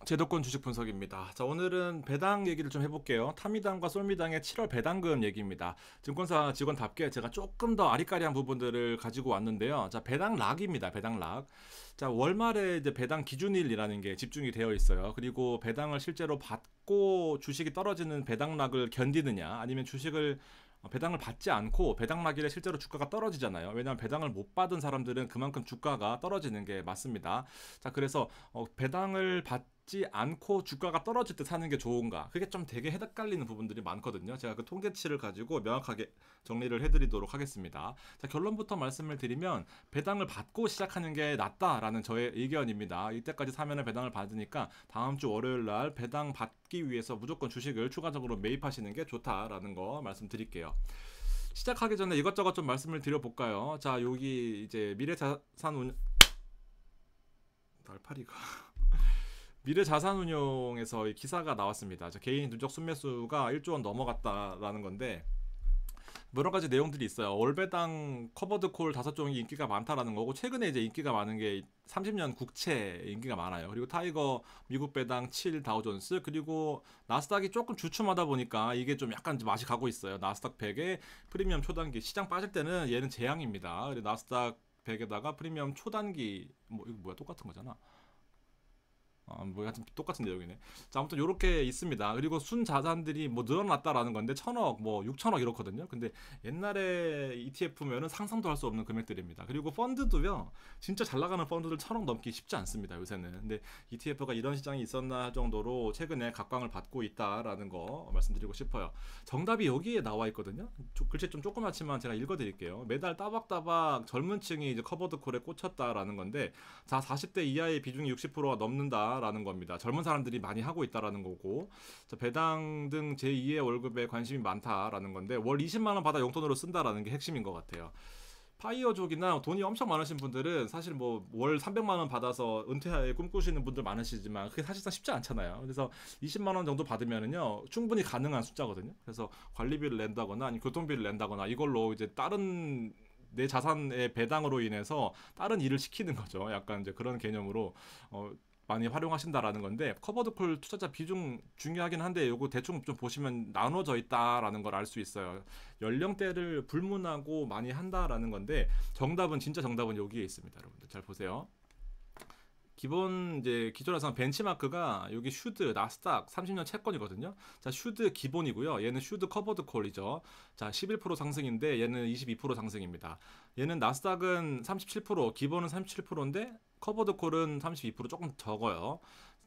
제도권 주식 분석입니다. 자, 오늘은 배당 얘기를 좀 해볼게요. 타미당과 솔미당의 7월 배당금 얘기입니다. 증권사 직원답게 제가 조금 더 아리까리한 부분들을 가지고 왔는데요. 자, 배당 락입니다. 배당 락. 자, 월말에 이제 배당 기준일이라는 게 집중이 되어 있어요. 그리고 배당을 실제로 받고 주식이 떨어지는 배당 락을 견디느냐, 아니면 주식을 배당을 받지 않고 배당 락일에 실제로 주가가 떨어지잖아요. 왜냐하면 배당을 못 받은 사람들은 그만큼 주가가 떨어지는 게 맞습니다. 자, 그래서 배당을 받지 않고 주가가 떨어질 때 사는 게 좋은가? 그게 좀 되게 헷갈리는 부분들이 많거든요. 제가 그 통계치를 가지고 명확하게 정리를 해드리도록 하겠습니다. 자, 결론부터 말씀을 드리면 배당을 받고 시작하는 게 낫다라는 저의 의견입니다. 이때까지 사면은 배당을 받으니까 다음 주 월요일 날 배당 받기 위해서 무조건 주식을 추가적으로 매입하시는 게 좋다라는 거 말씀드릴게요. 시작하기 전에 이것저것 좀 말씀을 드려볼까요? 자, 여기 이제 날파리가 미래자산운용에서 이 기사가 나왔습니다. 개인 누적 순매수가 1조 원 넘어갔다라는 건데 여러 가지 내용들이 있어요. 월배당 커버드 콜 5종이 인기가 많다라는 거고, 최근에 이제 인기가 많은 게 30년 국채 인기가 많아요. 그리고 타이거 미국 배당 7 다우존스, 그리고 나스닥이 조금 주춤하다 보니까 이게 좀 약간 맛이 가고 있어요. 나스닥 100에 프리미엄 초단기, 시장 빠질 때는 얘는 재앙입니다. 그리고 나스닥 100에다가 프리미엄 초단기, 뭐 이거 뭐야, 똑같은 거잖아. 뭐 하여튼 똑같은 내용이네. 자, 아무튼 요렇게 있습니다. 그리고 순 자산들이 뭐 늘어났다라는 건데 1,000억, 뭐 6천억 이렇거든요. 근데 옛날에 ETF면은 상상도 할 수 없는 금액들입니다. 그리고 펀드도요, 진짜 잘 나가는 펀드들 1,000억 넘기 쉽지 않습니다, 요새는. 근데 ETF가 이런 시장이 있었나 할 정도로 최근에 각광을 받고 있다라는 거 말씀드리고 싶어요. 정답이 여기에 나와 있거든요. 글씨 좀 조그맣지만 제가 읽어드릴게요. 매달 따박따박 젊은 층이 이제 커버드 콜에 꽂혔다라는 건데, 자, 40대 이하의 비중이 60%가 넘는다라는 겁니다. 젊은 사람들이 많이 하고 있다라는 거고, 자, 배당 등 제2의 월급에 관심이 많다라는 건데, 월 20만 원 받아 용돈으로 쓴다라는 게 핵심인 것 같아요. 파이어족이나 돈이 엄청 많으신 분들은 사실 뭐 월 300만 원 받아서 은퇴에 꿈꾸시는 분들 많으시지만 그게 사실상 쉽지 않잖아요. 그래서 20만 원 정도 받으면은요, 충분히 가능한 숫자거든요. 그래서 관리비를 낸다거나 아니면 교통비를 낸다거나 이걸로 이제 다른 내 자산의 배당으로 인해서 다른 일을 시키는 거죠. 약간 이제 그런 개념으로 많이 활용하신다라는 건데, 커버드콜 투자자 비중 중요하긴 한데 요거 대충 좀 보시면 나눠져 있다라는 걸 알 수 있어요. 연령대를 불문하고 많이 한다라는 건데, 진짜 정답은 여기에 있습니다. 여러분들 잘 보세요. 기본 이제 기존에서 벤치마크가 여기 슈드 나스닥 30년 채권이거든요. 자, 슈드 기본이고요. 얘는 슈드 커버드 콜이죠. 자, 11% 상승인데 얘는 22% 상승입니다. 얘는 나스닥은 37%, 기본은 37%인데 커버드 콜은 32% 조금 적어요.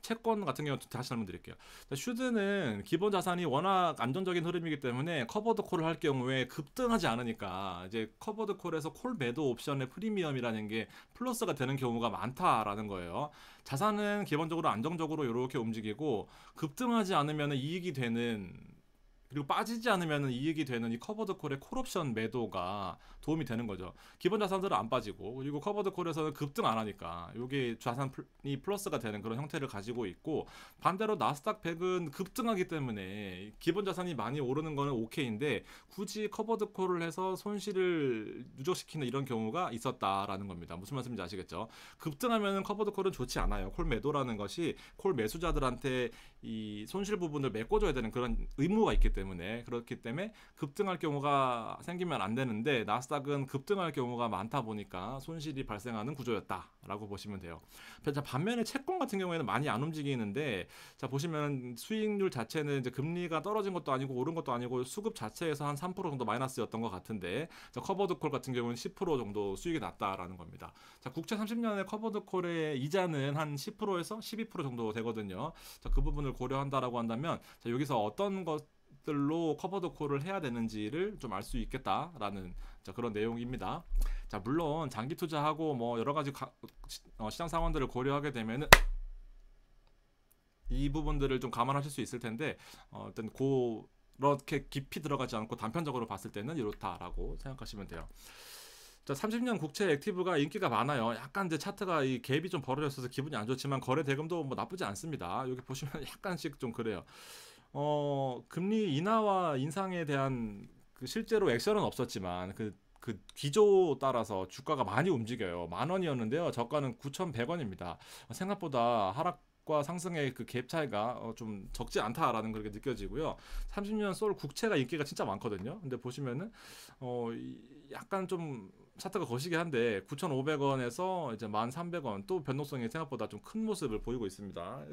채권 같은 경우 다시 설명드릴게요. 슈드는 기본 자산이 워낙 안정적인 흐름이기 때문에 커버드 콜을 할 경우에 급등하지 않으니까 이제 커버드 콜에서 콜 매도 옵션의 프리미엄이라는 게 플러스가 되는 경우가 많다라는 거예요. 자산은 기본적으로 안정적으로 이렇게 움직이고 급등하지 않으면 이익이 되는, 그리고 빠지지 않으면 이익이 되는 이 커버드 콜의 콜옵션 매도가 도움이 되는 거죠. 기본 자산들은 안 빠지고, 그리고 커버드 콜에서는 급등 안 하니까 이게 자산이 플러스가 되는 그런 형태를 가지고 있고, 반대로 나스닥 100은 급등하기 때문에 기본 자산이 많이 오르는 거는 오케이인데 굳이 커버드 콜을 해서 손실을 누적시키는 이런 경우가 있었다라는 겁니다. 무슨 말씀인지 아시겠죠? 급등하면 커버드 콜은 좋지 않아요. 콜 매도라는 것이 콜 매수자들한테 이 손실 부분을 메꿔줘야 되는 그런 의무가 있기 때문에, 그렇기 때문에 급등할 경우가 생기면 안 되는데 나스닥은 급등할 경우가 많다 보니까 손실이 발생하는 구조였다라고 보시면 돼요. 자, 반면에 채권 같은 경우에는 많이 안 움직이는데, 자, 보시면 수익률 자체는 이제 금리가 떨어진 것도 아니고 오른 것도 아니고 수급 자체에서 한 3% 정도 마이너스였던 것 같은데, 자, 커버드 콜 같은 경우는 10% 정도 수익이 났다라는 겁니다. 자, 국채 30년의 커버드 콜의 이자는 한 10%에서 12% 정도 되거든요. 자, 그 부분을 고려한다라고 한다면, 자, 여기서 어떤 것들로 커버드 콜을 해야 되는지를 좀 알 수 있겠다라는, 자, 그런 내용입니다. 자, 물론 장기 투자하고 뭐 여러 가지 시장 상황들을 고려하게 되면은 이 부분들을 좀 감안하실 수 있을 텐데, 일단 그렇게 깊이 들어가지 않고 단편적으로 봤을 때는 이렇다라고 생각하시면 돼요. 자, 30년 국채 액티브가 인기가 많아요. 약간 이제 차트가 이 갭이 좀 벌어졌어서 기분이 안 좋지만 거래 대금도 뭐 나쁘지 않습니다. 여기 보시면 약간씩 좀 그래요. 금리 인하와 인상에 대한 그 실제로 액션은 없었지만 그 기조 따라서 주가가 많이 움직여요. 10,000원이었는데요. 저가는 9,100원입니다. 생각보다 하락 하락과 상승의 그 갭 차이가 좀 적지 않다라는 그렇게 느껴지고요. 30년 솔 국채가 인기가 진짜 많거든요. 근데 보시면은 약간 좀 차트가 거시기 한데 9,500원에서 이제 1,300원 또 변동성이 생각보다 좀 큰 모습을 보이고 있습니다.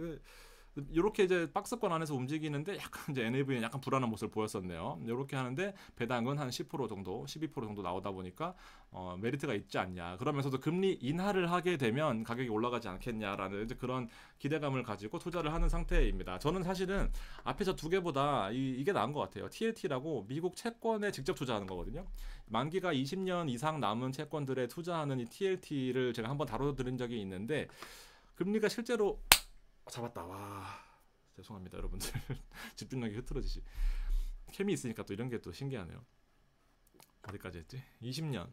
이렇게 이제 박스권 안에서 움직이는데 약간 이제 NAV는 약간 불안한 모습을 보였었네요. 이렇게 하는데 배당은 한 10% 정도, 12% 정도 나오다 보니까 메리트가 있지 않냐. 그러면서도 금리 인하를 하게 되면 가격이 올라가지 않겠냐라는 이제 그런 기대감을 가지고 투자를 하는 상태입니다. 저는 사실은 앞에 저 두 개보다 이게 나은 것 같아요. TLT라고 미국 채권에 직접 투자하는 거거든요. 만기가 20년 이상 남은 채권들에 투자하는 이 TLT를 제가 한번 다뤄드린 적이 있는데 금리가 실제로 잡았다. 와, 죄송합니다 여러분들. 집중력이 흐트러지시. 캠이 있으니까 또 이런 게 또 신기하네요. 어디까지 했지? 20년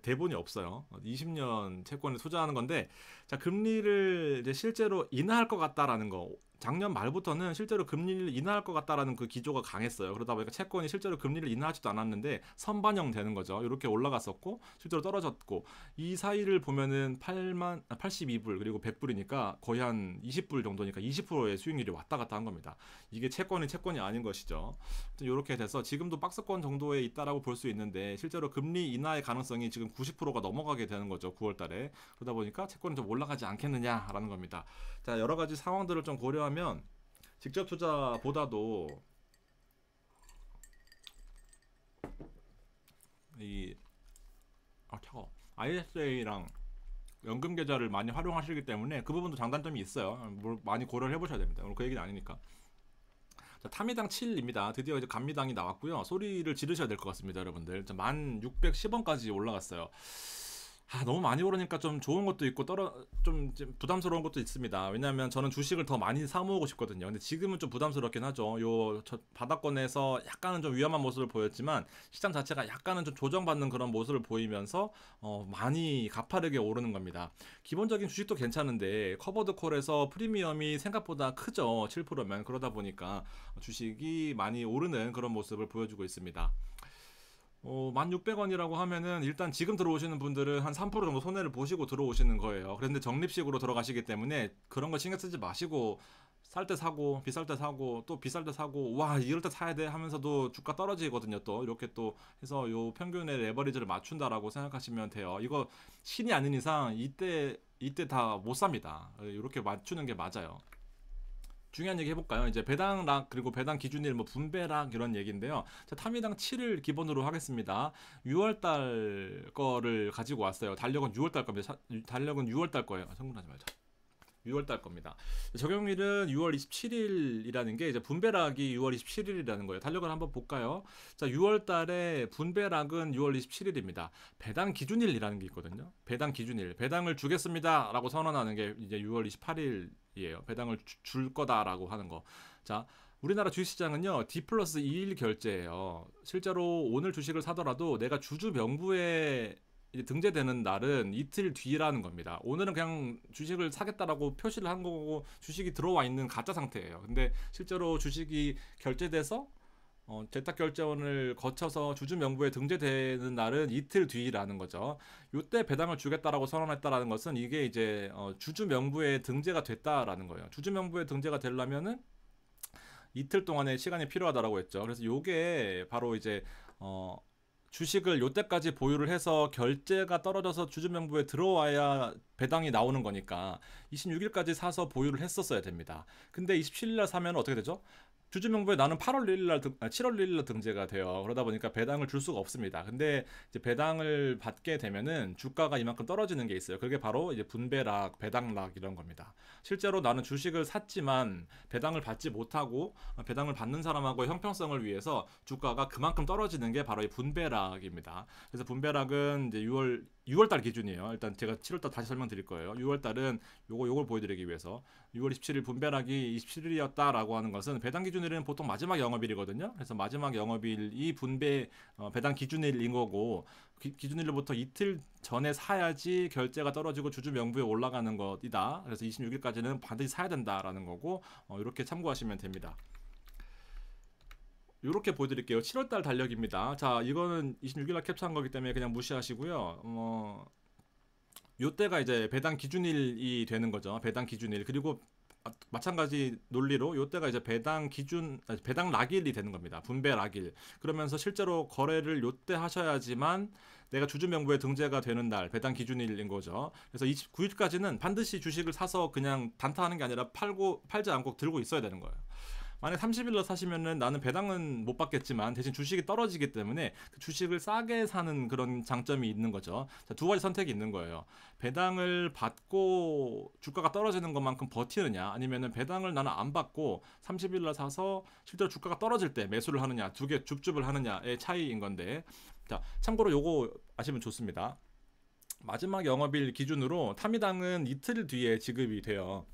대본이 없어요. 20년 채권에 투자하는 건데, 자, 금리를 이제 실제로 인하할 것 같다라는 거. 작년 말부터는 실제로 금리를 인하할 것 같다라는 그 기조가 강했어요. 그러다 보니까 채권이 실제로 금리를 인하하지도 않았는데 선반영 되는 거죠. 이렇게 올라갔었고 실제로 떨어졌고, 이 사이를 보면은 82불 그리고 100불이니까 거의 한 20불 정도니까 20%의 수익률이 왔다 갔다 한 겁니다. 이게 채권이 아닌 것이죠. 이렇게 돼서 지금도 박스권 정도에 있다라고 볼 수 있는데 실제로 금리 인하의 가능성이 지금 90%가 넘어가게 되는 거죠. 9월 달에. 그러다 보니까 채권이 좀 올라가지 않겠느냐라는 겁니다. 자, 여러 가지 상황들을 좀 고려하면 직접 투자보다도 차가워. ISA랑 연금 계좌를 많이 활용하시기 때문에 그 부분도 장단점이 있어요. 뭘 많이 고려를 해보셔야 됩니다. 오늘 그 얘기는 아니니까. 자, 타미당 7입니다. 드디어 이제 감미당이 나왔고요. 소리를 지르셔야 될 것 같습니다, 여러분들. 1,610원까지 올라갔어요. 너무 많이 오르니까 좀 좋은 것도 있고 좀 부담스러운 것도 있습니다. 왜냐하면 저는 주식을 더 많이 사 모으고 싶거든요. 근데 지금은 좀 부담스럽긴 하죠. 저 바닥권에서 약간은 좀 위험한 모습을 보였지만 시장 자체가 약간은 좀 조정받는 그런 모습을 보이면서 많이 가파르게 오르는 겁니다. 기본적인 주식도 괜찮은데 커버드 콜에서 프리미엄이 생각보다 크죠. 7%면. 그러다 보니까 주식이 많이 오르는 그런 모습을 보여주고 있습니다. 1,600원이라고 하면은 일단 지금 들어오시는 분들은 한 3% 정도 손해를 보시고 들어오시는 거예요. 그런데 적립식으로 들어가시기 때문에 그런 거 신경 쓰지 마시고 쌀 때 사고 비쌀 때 사고 또 비쌀 때 사고 와 이럴 때 사야 돼 하면서도 주가 떨어지거든요. 또 이렇게 또 해서 요 평균의 레버리지를 맞춘다라고 생각하시면 돼요. 이거 신이 아닌 이상 이때 다 못 삽니다. 이렇게 맞추는 게 맞아요. 중요한 얘기 해볼까요? 이제 배당락 그리고 배당 기준일 분배락 이런 얘기인데요. 자, 타미당 7을 기본으로 하겠습니다. 6월달 거를 가지고 왔어요. 달력은 6월달 겁니다. 달력은 6월달 거예요. 성공하지 말자. 6월달 겁니다. 적용일은 6월 27일이라는 게 이제 분배락이 6월 27일이라는 거예요. 달력을 한번 볼까요? 자, 6월달에 분배락은 6월 27일입니다. 배당 기준일이라는 게 있거든요. 배당 기준일, 배당을 주겠습니다라고 선언하는 게 이제 6월 28일이에요. 배당을 줄 거다라고 하는 거. 자, 우리나라 주식시장은요 D+2일 결제예요. 실제로 오늘 주식을 사더라도 내가 주주 명부에 이제 등재되는 날은 이틀 뒤라는 겁니다. 오늘은 그냥 주식을 사겠다라고 표시를 한 거고 주식이 들어와 있는 가짜 상태예요. 근데 실제로 주식이 결제돼서 재탁결제원을 거쳐서 주주 명부에 등재되는 날은 이틀 뒤라는 거죠. 이때 배당을 주겠다라고 선언했다라는 것은 이게 이제 주주 명부에 등재가 됐다라는 거예요. 주주 명부에 등재가 되려면은 이틀 동안의 시간이 필요하다라고 했죠. 그래서 요게 바로 이제 주식을 요때까지 보유를 해서 결제가 떨어져서 주주명부에 들어와야 배당이 나오는 거니까 26일까지 사서 보유를 했었어야 됩니다. 근데 27일날 사면 어떻게 되죠? 주주명부에 나는 7월 1일날 등재가 돼요. 그러다 보니까 배당을 줄 수가 없습니다. 근데 이제 배당을 받게 되면은 주가가 이만큼 떨어지는 게 있어요. 그게 바로 이제 분배락, 배당락 이런 겁니다. 실제로 나는 주식을 샀지만 배당을 받지 못하고 배당을 받는 사람하고의 형평성을 위해서 주가가 그만큼 떨어지는 게 바로 이 분배락입니다. 그래서 분배락은 이제 6월달 기준이에요. 일단 제가 7월달 다시 설명드릴 거예요. 6월달은 요걸 보여드리기 위해서 6월 27일 분배락이 27일이었다라고 하는 것은 배당 기준일은 보통 마지막 영업일이거든요. 그래서 마지막 영업일이 배당 기준일인 거고 기준일로부터 이틀 전에 사야지 결제가 떨어지고 주주 명부에 올라가는 것이다. 그래서 26일까지는 반드시 사야 된다라는 거고 이렇게 참고하시면 됩니다. 이렇게 보여드릴게요. 7월달 달력입니다. 자, 이거는 26일날 캡처한 거기 때문에 그냥 무시하시고요. 요때가 이제 배당 기준일이 되는 거죠. 배당 기준일. 그리고 마찬가지 논리로 요때가 이제 배당 기준 배당 락일이 되는 겁니다. 분배 락일. 그러면서 실제로 거래를 요때 하셔야지만 내가 주주 명부에 등재가 되는 날 배당 기준일인 거죠. 그래서 29일까지는 반드시 주식을 사서 그냥 단타하는 게 아니라 팔지 않고 들고 있어야 되는 거예요. 만약 30일로 사시면은 나는 배당은 못 받겠지만 대신 주식이 떨어지기 때문에 그 주식을 싸게 사는 그런 장점이 있는 거죠. 자, 두 가지 선택이 있는 거예요. 배당을 받고 주가가 떨어지는 것만큼 버티느냐, 아니면은 배당을 나는 안 받고 30일로 사서 실제로 주가가 떨어질 때 매수를 하느냐, 두 개 줍줍을 하느냐의 차이인 건데, 자, 참고로 요거 아시면 좋습니다. 마지막 영업일 기준으로 타미당은 이틀 뒤에 지급이 돼요.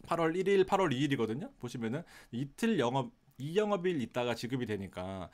8월 1일, 8월 2일이거든요. 보시면은 이틀 영업 2영업일 있다가 지급이 되니까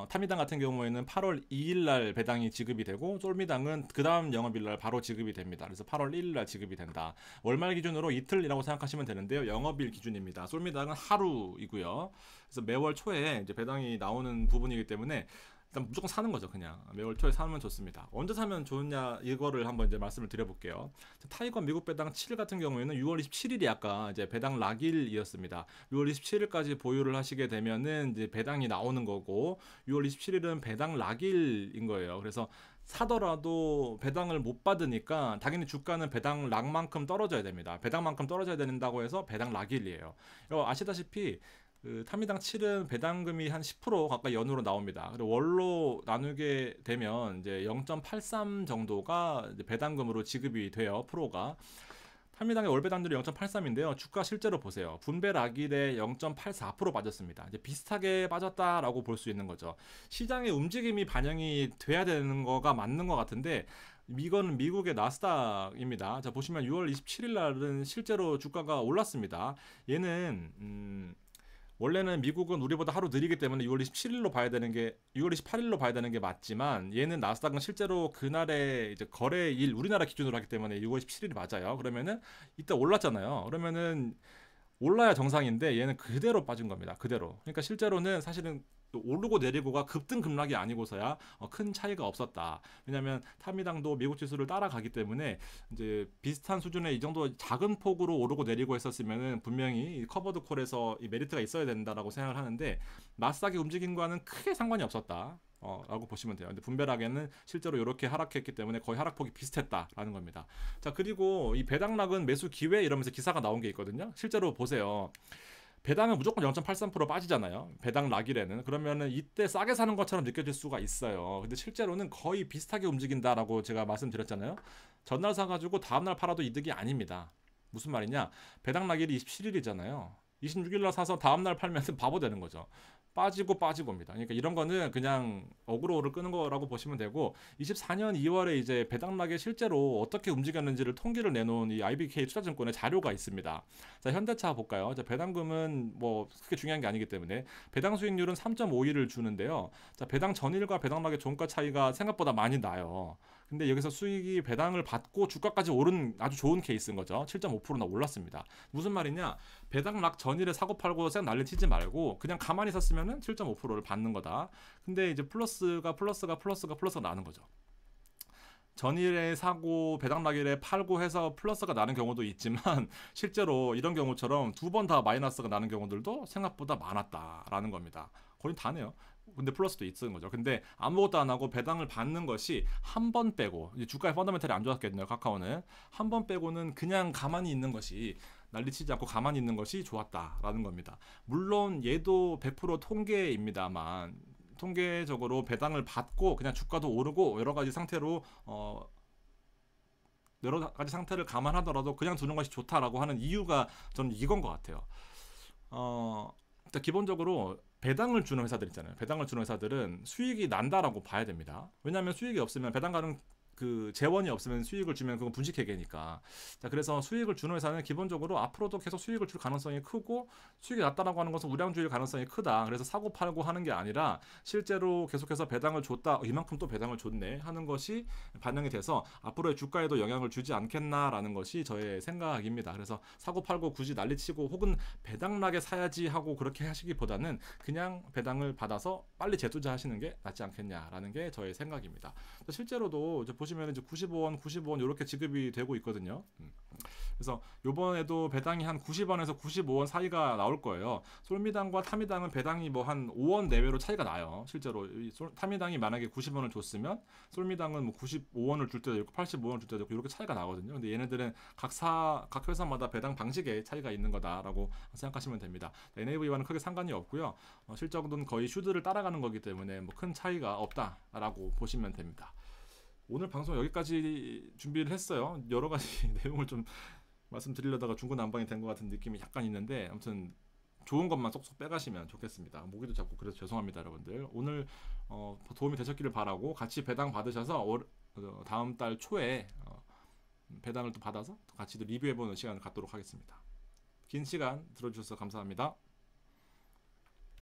타미당 같은 경우에는 8월 2일 날 배당이 지급이 되고 솔미당은 그 다음 영업일 날 바로 지급이 됩니다. 그래서 8월 1일 날 지급이 된다. 월말 기준으로 이틀이라고 생각하시면 되는데요. 영업일 기준입니다. 솔미당은 하루이고요. 그래서 매월 초에 이제 배당이 나오는 부분이기 때문에 일단 무조건 사는 거죠. 그냥 매월 초에 사면 좋습니다. 언제 사면 좋냐 이거를 한번 이제 말씀을 드려볼게요. 타이거 미국 배당 7 같은 경우에는 6월 27일이 아까 이제 배당 락일이었습니다. 6월 27일까지 보유를 하시게 되면은 이제 배당이 나오는 거고 6월 27일은 배당 락일인 거예요. 그래서 사더라도 배당을 못 받으니까 당연히 주가는 배당 락만큼 떨어져야 됩니다. 배당만큼 떨어져야 된다고 해서 배당 락일이에요. 아시다시피 그 타미당 7은 배당금이 한 10% 가까이 연으로 나옵니다. 그리고 월로 나누게 되면 이제 0.83 정도가 이제 배당금으로 지급이 돼요. 프로가. 타미당의 월 배당률이 0.83인데요. 주가 실제로 보세요. 분배 락일에 0.84% 빠졌습니다. 이제 비슷하게 빠졌다라고 볼 수 있는 거죠. 시장의 움직임이 반영이 돼야 되는 거가 맞는 것 같은데 이거는 미국의 나스닥입니다. 자, 보시면 6월 27일 날은 실제로 주가가 올랐습니다. 얘는 원래는 미국은 우리보다 하루 느리기 때문에 6월 27일로 봐야 되는 게 6월 28일로 봐야 되는 게 맞지만 얘는 나스닥은 실제로 그날의 이제 거래일 우리나라 기준으로 하기 때문에 6월 27일이 맞아요. 그러면은 이때 올랐잖아요. 그러면은 올라야 정상인데 얘는 그대로 빠진 겁니다. 그대로. 그러니까 실제로는 사실은 오르고 내리고가 급등 급락이 아니고서야 큰 차이가 없었다. 왜냐하면 타미당도 미국 지수를 따라가기 때문에 이제 비슷한 수준의 이 정도 작은 폭으로 오르고 내리고 했었으면은 분명히 커버드 콜에서 이 메리트가 있어야 된다라고 생각을 하는데 나스닥의 움직임과는 크게 상관이 없었다. 라고 보시면 돼요. 근데 분배락에는 실제로 이렇게 하락했기 때문에 거의 하락폭이 비슷했다라는 겁니다. 자, 그리고 이 배당락은 매수 기회 이러면서 기사가 나온 게 있거든요. 실제로 보세요. 배당은 무조건 0.83% 빠지잖아요. 배당 락일에는. 그러면은 이때 싸게 사는 것처럼 느껴질 수가 있어요. 근데 실제로는 거의 비슷하게 움직인다라고 제가 말씀드렸잖아요. 전날 사가지고 다음날 팔아도 이득이 아닙니다. 무슨 말이냐? 배당 락일이 27일이잖아요. 26일 날 사서 다음날 팔면 바보 되는 거죠. 빠지고입니다. 그러니까 이런 거는 그냥 어그로를 끄는 거라고 보시면 되고 24년 2월에 이제 배당락에 실제로 어떻게 움직였는지를 통계를 내놓은 이 IBK 투자증권의 자료가 있습니다. 자, 현대차 볼까요? 자, 배당금은 뭐 크게 중요한 게 아니기 때문에 배당 수익률은 3.51을 주는데요. 자, 배당 전일과 배당락의 종가 차이가 생각보다 많이 나요. 근데 여기서 수익이 배당을 받고 주가까지 오른 아주 좋은 케이스인 거죠. 7.5%나 올랐습니다. 무슨 말이냐? 배당락 전일에 사고 팔고 쌩 난리 치지 말고 그냥 가만히 샀으면은 7.5%를 받는 거다. 근데 이제 플러스가 나는 거죠. 전일에 사고 배당락일에 팔고 해서 플러스가 나는 경우도 있지만 실제로 이런 경우처럼 두 번 다 마이너스가 나는 경우들도 생각보다 많았다라는 겁니다. 거의 다네요. 근데 플러스도 있는 거죠. 근데 아무것도 안 하고 배당을 받는 것이 한 번 빼고 주가의 펀더멘털이 안 좋았겠네요. 카카오는 한 번 빼고는 그냥 가만히 있는 것이 난리치지 않고 가만히 있는 것이 좋았다라는 겁니다. 물론 얘도 100% 통계입니다만 통계적으로 배당을 받고 그냥 주가도 오르고 여러 가지 상태로 여러 가지 상태를 감안하더라도 그냥 두는 것이 좋다라고 하는 이유가 저는 이건 것 같아요. 일단 기본적으로 배당을 주는 회사들 있잖아요. 배당을 주는 회사들은 수익이 난다라고 봐야 됩니다. 왜냐하면 수익이 없으면 배당 가는 그 재원이 없으면 수익을 주면 그건 분식회계니까. 자, 그래서 수익을 주는 회사는 기본적으로 앞으로도 계속 수익을 줄 가능성이 크고 수익이 낮다라고 하는 것은 우량주일 가능성이 크다. 그래서 사고 팔고 하는 게 아니라 실제로 계속해서 배당을 줬다. 이만큼 또 배당을 줬네 하는 것이 반영이 돼서 앞으로의 주가에도 영향을 주지 않겠나라는 것이 저의 생각입니다. 그래서 사고 팔고 굳이 난리치고 혹은 배당락에 사야지 하고 그렇게 하시기보다는 그냥 배당을 받아서 빨리 재투자하시는 게 낫지 않겠냐라는 게 저의 생각입니다. 실제로도 이제 보시면 이제 95원, 95원 이렇게 지급이 되고 있거든요. 그래서 요번에도 배당이 한 90원에서 95원 사이가 나올 거예요. 솔미당과 타미당은 배당이 뭐 한 5원 내외로 차이가 나요. 실제로 타미당이 만약에 90원을 줬으면 솔미당은 뭐 95원을 줄 때도 있고 85원을 줄 때도 있고 이렇게 차이가 나거든요. 근데 얘네들은 각 회사마다 배당 방식에 차이가 있는 거다라고 생각하시면 됩니다. NAV와는 크게 상관이 없고요. 실적은 거의 슈드를 따라가는 거기 때문에 뭐 큰 차이가 없다라고 보시면 됩니다. 오늘 방송 여기까지 준비를 했어요. 여러 가지 내용을 좀 말씀드리려다가 중구난방이 된 것 같은 느낌이 약간 있는데 아무튼 좋은 것만 쏙쏙 빼가시면 좋겠습니다. 모기도 잡고 그래서 죄송합니다, 여러분들. 오늘 도움이 되셨기를 바라고 같이 배당 받으셔서 다음 달 초에 배당을 또 받아서 같이 리뷰해보는 시간을 갖도록 하겠습니다. 긴 시간 들어주셔서 감사합니다.